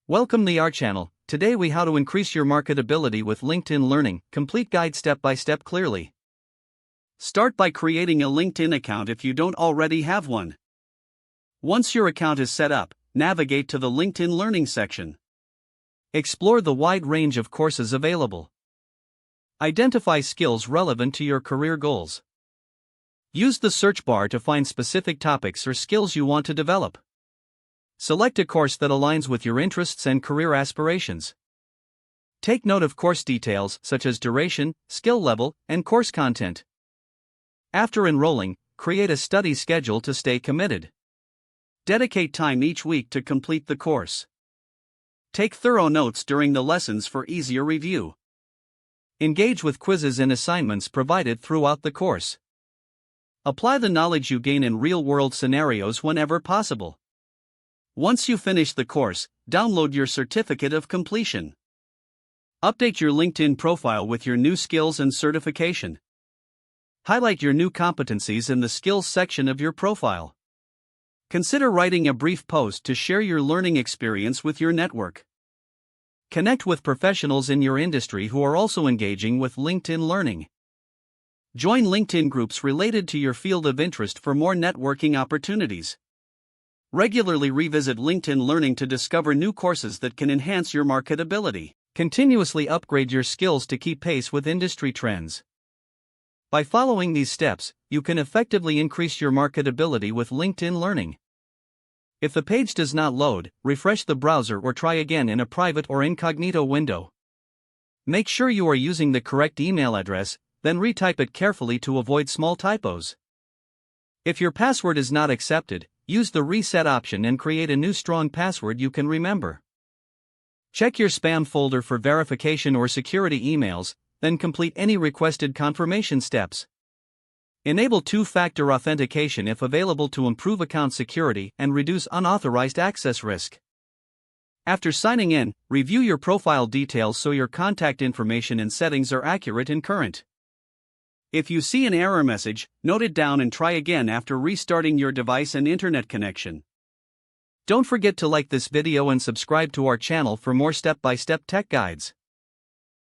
Welcome to our channel. Today we how to increase your marketability with LinkedIn Learning, complete guide step by step clearly. Start by creating a LinkedIn account if you don't already have one. Once your account is set up, navigate to the LinkedIn Learning section. Explore the wide range of courses available. Identify skills relevant to your career goals. Use the search bar to find specific topics or skills you want to develop. Select a course that aligns with your interests and career aspirations. Take note of course details such as duration, skill level, and course content. After enrolling, create a study schedule to stay committed. Dedicate time each week to complete the course. Take thorough notes during the lessons for easier review. Engage with quizzes and assignments provided throughout the course. Apply the knowledge you gain in real-world scenarios whenever possible. Once you finish the course, download your certificate of completion. Update your LinkedIn profile with your new skills and certification. Highlight your new competencies in the skills section of your profile. Consider writing a brief post to share your learning experience with your network. Connect with professionals in your industry who are also engaging with LinkedIn Learning. Join LinkedIn groups related to your field of interest for more networking opportunities. Regularly revisit LinkedIn Learning to discover new courses that can enhance your marketability. Continuously upgrade your skills to keep pace with industry trends. By following these steps, you can effectively increase your marketability with LinkedIn Learning. If the page does not load, refresh the browser or try again in a private or incognito window. Make sure you are using the correct email address, then retype it carefully to avoid small typos. If your password is not accepted, use the reset option and create a new strong password you can remember. Check your spam folder for verification or security emails, then complete any requested confirmation steps. Enable two-factor authentication if available to improve account security and reduce unauthorized access risk. After signing in, review your profile details so your contact information and settings are accurate and current. If you see an error message, note it down and try again after restarting your device and internet connection. Don't forget to like this video and subscribe to our channel for more step-by-step tech guides.